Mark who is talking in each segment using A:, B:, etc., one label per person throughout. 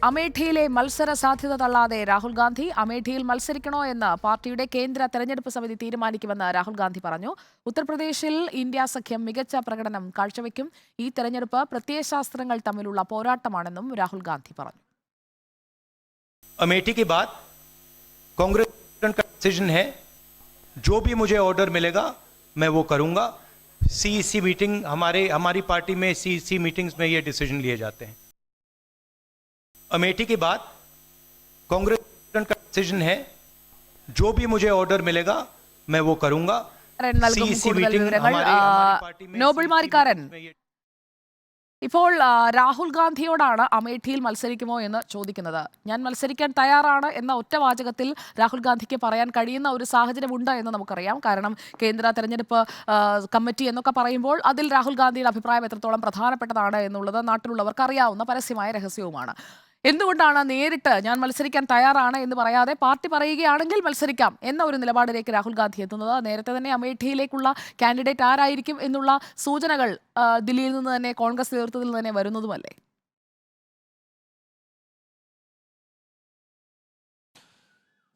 A: അമേഠിയിലെ മത്സര സാധ്യത തള്ളാതെ രാഹുൽ ഗാന്ധി അമേഠിയിൽ മത്സരിക്കണോ എന്ന് പാർട്ടിയുടെ കേന്ദ്ര തെരഞ്ഞെടുപ്പ് സമിതി തീരുമാനിക്കുമെന്ന് രാഹുൽ ഗാന്ധി പറഞ്ഞു. ഉത്തർപ്രദേശിൽ ഇന്ത്യ സഖ്യം മികച്ച പ്രകടനം കാഴ്ചവെക്കും. ഈ തെരഞ്ഞെടുപ്പ് പ്രത്യയശാസ്ത്രങ്ങൾ തമ്മിലുള്ള പോരാട്ടമാണെന്നും രാഹുൽ ഗാന്ധി പറഞ്ഞു.
B: अमेठी के बाद कांग्रेस का डिसीजन है, जो भी मुझे ऑर्डर मिलेगा मैं वो करूंगा. सीईसी मीटिंग हमारी पार्टी में सीईसी मीटिंग्स में ये डिसीजन लिए जाते हैं. अमेठी के बाद कांग्रेस का डिसीजन है, जो भी मुझे ऑर्डर मिलेगा मैं वो करूंगा. सीईसी मीटिंग हमारी पार्टी में
A: നോബിൾ മാരിക്കാരൻ, ഇപ്പോൾ രാഹുൽ ഗാന്ധിയോടാണ് അമേഠിയിൽ മത്സരിക്കുമോ എന്ന് ചോദിക്കുന്നത്. ഞാൻ മത്സരിക്കാൻ തയ്യാറാണ് എന്ന ഒറ്റ വാചകത്തിൽ രാഹുൽ ഗാന്ധിക്ക് പറയാൻ കഴിയുന്ന ഒരു സാഹചര്യമുണ്ട് എന്ന് നമുക്കറിയാം. കാരണം കേന്ദ്ര തെരഞ്ഞെടുപ്പ് കമ്മിറ്റി എന്നൊക്കെ പറയുമ്പോൾ അതിൽ രാഹുൽ ഗാന്ധിയുടെ അഭിപ്രായം എത്രത്തോളം പ്രധാനപ്പെട്ടതാണ് എന്നുള്ളത് നാട്ടിലുള്ളവർക്ക് അറിയാവുന്ന പരസ്യമായ രഹസ്യവുമാണ്. എന്തുകൊണ്ടാണ് നേരിട്ട് ഞാൻ മത്സരിക്കാൻ തയ്യാറാണ് എന്ന് പറയാതെ പാർട്ടി പറയുകയാണെങ്കിൽ മത്സരിക്കാം എന്ന ഒരു നിലപാടിലേക്ക് രാഹുൽ ഗാന്ധി എത്തുന്നത്? നേരത്തെ തന്നെ അമേഠിയിലേക്കുള്ള കാൻഡിഡേറ്റ് ആരായിരിക്കും എന്നുള്ള സൂചനകൾ ദില്ലിയിൽ നിന്ന് തന്നെ കോൺഗ്രസ് നേതൃത്വത്തിൽ നിന്ന് തന്നെ വരുന്നതുമല്ലേ?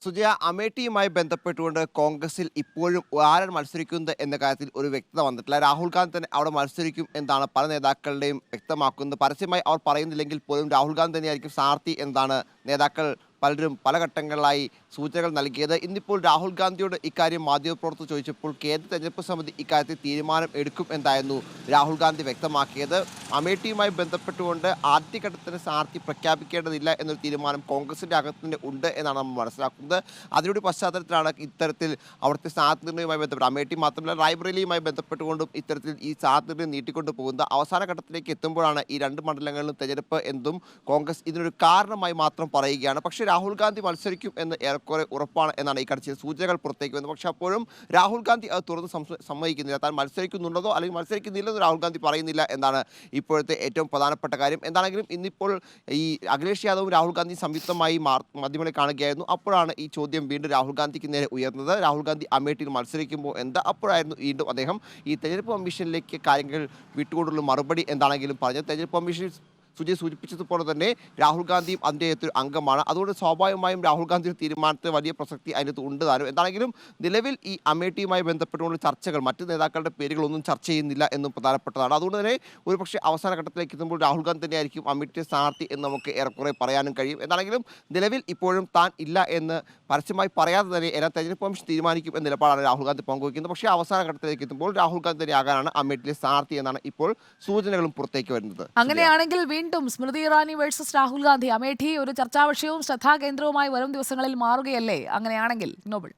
C: സുജയ, അമേഠിയുമായി ബന്ധപ്പെട്ടുകൊണ്ട് കോൺഗ്രസിൽ ഇപ്പോഴും ആരാണ് മത്സരിക്കുന്നത് എന്ന കാര്യത്തിൽ ഒരു വ്യക്തത വന്നിട്ടില്ല. രാഹുൽ ഗാന്ധി തന്നെ അവിടെ മത്സരിക്കും എന്നാണ് പല നേതാക്കളുടെയും വ്യക്തമാക്കുന്നത്. പരസ്യമായി അവർ പറയുന്നില്ലെങ്കിൽ പോലും രാഹുൽ ഗാന്ധി തന്നെയായിരിക്കും സ്ഥാനാർത്ഥി എന്നാണ് നേതാക്കൾ പലരും പല ഘട്ടങ്ങളിലായി സൂചനകൾ നൽകിയത്. ഇന്നിപ്പോൾ രാഹുൽ ഗാന്ധിയോട് ഇക്കാര്യം മാധ്യമപ്രവർത്തകർ ചോദിച്ചപ്പോൾ കേന്ദ്ര തെരഞ്ഞെടുപ്പ് സമിതി ഇക്കാര്യത്തിൽ തീരുമാനം എടുക്കും എന്നായിരുന്നു രാഹുൽ ഗാന്ധി വ്യക്തമാക്കിയത്. അമേഠിയുമായി ബന്ധപ്പെട്ടുകൊണ്ട് ആദ്യഘട്ടത്തിന് സ്ഥാനാർത്ഥി പ്രഖ്യാപിക്കേണ്ടതില്ല എന്നൊരു തീരുമാനം കോൺഗ്രസിൻ്റെ അകത്ത് ഉണ്ട് എന്നാണ് നമ്മൾ മനസ്സിലാക്കുന്നത്. അതിലൂടെ പശ്ചാത്തലത്തിലാണ് ഇത്തരത്തിൽ അവിടുത്തെ സ്ഥാനാർത്ഥി നിർണ്ണയവുമായി ബന്ധപ്പെട്ട് അമേഠി മാത്രമല്ല റായ്ബറേലിയുമായി ബന്ധപ്പെട്ടുകൊണ്ടും ഇത്തരത്തിൽ ഈ സ്ഥാനാർത്ഥി നിർണ്ണയം നീട്ടിക്കൊണ്ട് പോകുന്നത്. അവസാന ഘട്ടത്തിലേക്ക് എത്തുമ്പോഴാണ് ഈ രണ്ട് മണ്ഡലങ്ങളിലും തെരഞ്ഞെടുപ്പ് എന്തും കോൺഗ്രസ് ഇതിനൊരു കാരണമായി മാത്രം പറയുകയാണ്. പക്ഷേ രാഹുൽ ഗാന്ധി മത്സരിക്കും എന്ന് ഏറെക്കുറെ ഉറപ്പാണ് എന്നാണ് ഈ ചില സൂചനകൾ പുറത്തേക്ക് വരുന്നത്. പക്ഷേ അപ്പോഴും രാഹുൽ ഗാന്ധി അത് തുറന്ന് സമ്മതിക്കുന്നില്ല. താൻ മത്സരിക്കുന്നുണ്ടോ അല്ലെങ്കിൽ മത്സരിക്കുന്നില്ലെന്ന് രാഹുൽ ഗാന്ധി പറയുന്നില്ല എന്നാണ് ഇപ്പോഴത്തെ ഏറ്റവും പ്രധാനപ്പെട്ട കാര്യം. എന്താണെങ്കിലും ഇന്നിപ്പോൾ ഈ അഖിലേഷ് യാദവും രാഹുൽ ഗാന്ധി സംയുക്തമായി മാധ്യമങ്ങളെ കാണുകയായിരുന്നു. അപ്പോഴാണ് ഈ ചോദ്യം വീണ്ടും രാഹുൽ ഗാന്ധിക്ക് നേരെ ഉയർന്നത്. രാഹുൽ ഗാന്ധി അമേഠിയിൽ മത്സരിക്കുമ്പോൾ എന്താ? അപ്പോഴായിരുന്നു വീണ്ടും അദ്ദേഹം ഈ തെരഞ്ഞെടുപ്പ് കമ്മീഷനിലേക്ക് കാര്യങ്ങൾ വിട്ടുകൊണ്ടുള്ള മറുപടി എന്താണെങ്കിലും പറഞ്ഞത്. തെരഞ്ഞെടുപ്പ് കമ്മീഷൻ സുജയ് സൂചിപ്പിച്ചതുപോലെ തന്നെ രാഹുൽ ഗാന്ധിയും അതിൻ്റെ ഒരു അംഗമാണ്. അതുകൊണ്ട് സ്വാഭാവികമായും രാഹുൽ ഗാന്ധിയുടെ തീരുമാനത്തിന് വലിയ പ്രസക്തി അതിനകത്ത് ഉണ്ട് താനും. എന്താണെങ്കിലും നിലവിൽ ഈ അമേഠിയുമായി ബന്ധപ്പെട്ടുകൊണ്ട് ചർച്ചകൾ മറ്റ് നേതാക്കളുടെ പേരുകളൊന്നും ചർച്ച ചെയ്യുന്നില്ല എന്നും പ്രധാനപ്പെട്ടതാണ്. അതുകൊണ്ട് തന്നെ ഒരുപക്ഷെ അവസാന ഘട്ടത്തിലേക്ക് എത്തുമ്പോൾ രാഹുൽ ഗാന്ധി തന്നെയായിരിക്കും അമേഠി സ്ഥാനാർത്ഥി എന്ന് നമുക്ക് ഏറെക്കുറെ പറയാനും കഴിയും. എന്താണെങ്കിലും നിലവിൽ ഇപ്പോഴും താൻ ഇല്ല എന്ന് പരസ്യമായി പറയാതെ തന്നെ എല്ലാം തെരഞ്ഞെടുപ്പ് കമ്മീഷൻ തീരുമാനിക്കും എന്ന നിലപാടാണ് രാഹുൽ ഗാന്ധി പങ്കുവയ്ക്കുന്നത്. പക്ഷേ അവസാന ഘട്ടത്തിലേക്ക് എത്തുമ്പോൾ രാഹുൽ ഗാന്ധി തന്നെയാകാനാണ് അമേഠിയിലെ സ്ഥാനാർത്ഥി എന്നാണ് ഇപ്പോൾ സൂചനകളും പുറത്തേക്ക് വരുന്നത്.
A: അങ്ങനെയാണെങ്കിൽ വീണ്ടും സ്മൃതി ഇറാനി വേഴ്സസ് രാഹുൽ ഗാന്ധി അമേഠി ഒരു ചർച്ചാ വിഷയവും ശ്രദ്ധാകേന്ദ്രവുമായി വരും ദിവസങ്ങളിൽ മാറുകയല്ലേ? അങ്ങനെയാണെങ്കിൽ നോബിൾ,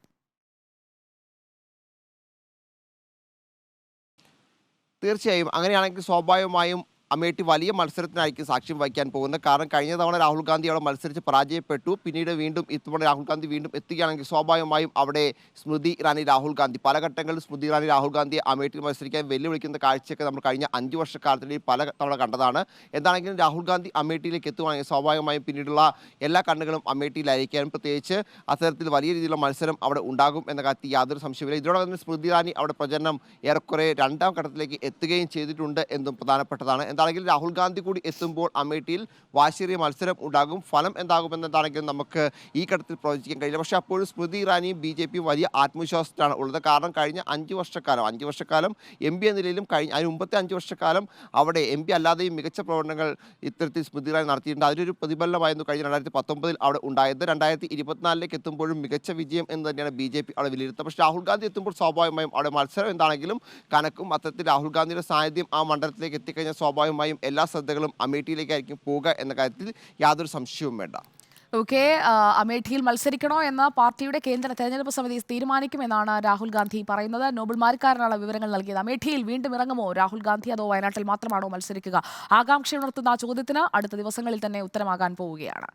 C: തീർച്ചയായും അങ്ങനെയാണെങ്കിൽ സ്വാഭാവികമായും അമേഠി വലിയ മത്സരത്തിനായിരിക്കും സാക്ഷ്യം വഹിക്കാൻ പോകുന്നത്. കാരണം കഴിഞ്ഞ തവണ രാഹുൽ ഗാന്ധി അവിടെ മത്സരിച്ച് പരാജയപ്പെട്ടു. പിന്നീട് വീണ്ടും ഇത്തവണ രാഹുൽ ഗാന്ധി വീണ്ടും എത്തുകയാണെങ്കിൽ സ്വാഭാവികമായും അവിടെ സ്മൃതി ഇറാനി രാഹുൽ ഗാന്ധി പല ഘട്ടങ്ങളിൽ സ്മൃതി ഇറാനി രാഹുൽ ഗാന്ധിയെ അമേഠിയിൽ മത്സരിക്കാൻ വെല്ലുവിളിക്കുന്ന കാഴ്ചയൊക്കെ നമ്മൾ കഴിഞ്ഞ 5 വർഷക്കാലത്തിൽ പല തവണ കണ്ടതാണ്. എന്താണെങ്കിലും രാഹുൽ ഗാന്ധി അമേഠിയിലേക്ക് എത്തുകയാണെങ്കിൽ സ്വാഭാവികമായും പിന്നീടുള്ള എല്ലാ കണ്ണുകളും അമേഠിയിലായിരിക്കാനും പ്രത്യേകിച്ച് അത്തരത്തിൽ വലിയ രീതിയിലുള്ള മത്സരം അവിടെ ഉണ്ടാകും എന്ന കാര്യത്തിൽ യാതൊരു സംശയമില്ല. ഇതിനോടൊപ്പം തന്നെ സ്മൃതി ഇറാനി അവിടെ പ്രചരണം ഏറെക്കുറെ രണ്ടാം ഘട്ടത്തിലേക്ക് എത്തുകയും ചെയ്തിട്ടുണ്ട് എന്നും പ്രധാനപ്പെട്ടതാണ്. എന്താണെങ്കിലും രാഹുൽ ഗാന്ധി കൂടി എത്തുമ്പോൾ അമേഠിയിൽ വാശിയേറിയ മത്സരം ഉണ്ടാകും. ഫലം എന്താകുമെന്നതാണെങ്കിലും നമുക്ക് ഈ ഘട്ടത്തിൽ പ്രവചിക്കാൻ കഴിയില്ല. പക്ഷേ അപ്പോഴും സ്മൃതി ഇറാനിയും BJP വലിയ ആത്മവിശ്വാസത്തിലാണ് ഉള്ളത്. കാരണം കഴിഞ്ഞ 5 വർഷക്കാലം MP എന്ന നിലയിലും അതിന് മുമ്പത്തെ 5 വർഷക്കാലം അവിടെ MP അല്ലാതെയും മികച്ച പ്രവർത്തനങ്ങൾ ഇത്തരത്തിൽ സ്മൃതി ഇറാനി നടത്തിയിട്ടുണ്ട്. അതിലൊരു പ്രതിഫലനമായിരുന്നു കഴിഞ്ഞ 2019 അവിടെ ഉണ്ടായത്. 2024 എത്തുമ്പോഴും മികച്ച വിജയം എന്ന് തന്നെയാണ് BJP അവിടെ വിലയിരുത്തുന്നത്. പക്ഷേ രാഹുൽ ഗാന്ധി എത്തുമ്പോൾ സ്വാഭാവികമായും അവിടെ മത്സരം എന്താണെങ്കിലും കനക്കും. അത്തരത്തിൽ രാഹുൽ ഗാന്ധിയുടെ സാന്നിധ്യം ആ മണ്ഡലത്തിലേക്ക് എത്തിക്കഴിഞ്ഞാൽ സ്വാഭാവികമായും എല്ലാ ശ്രദ്ധകളും അമേഠിയിലേക്കായിരിക്കും പോകുക എന്ന കാര്യത്തിൽ യാതൊരു സംശയവും വേണ്ട.
A: ഓക്കെ, അമേഠിയിൽ മത്സരിക്കണോ എന്ന് പാർട്ടിയുടെ കേന്ദ്ര തെരഞ്ഞെടുപ്പ് സമിതി തീരുമാനിക്കുമെന്നാണ് രാഹുൽ ഗാന്ധി പറയുന്നത്. നോബിൾ മാരിക്കാരനാണ് വിവരങ്ങൾ നൽകിയത്. അമേഠിയിൽ വീണ്ടും ഇറങ്ങുമോ രാഹുൽ ഗാന്ധി, അതോ വയനാട്ടിൽ മാത്രമാണോ മത്സരിക്കുക? ആകാംക്ഷയുണർത്തുന്ന ആ ചോദ്യത്തിന് അടുത്ത ദിവസങ്ങളിൽ തന്നെ ഉത്തരമാകാൻ പോവുകയാണ്.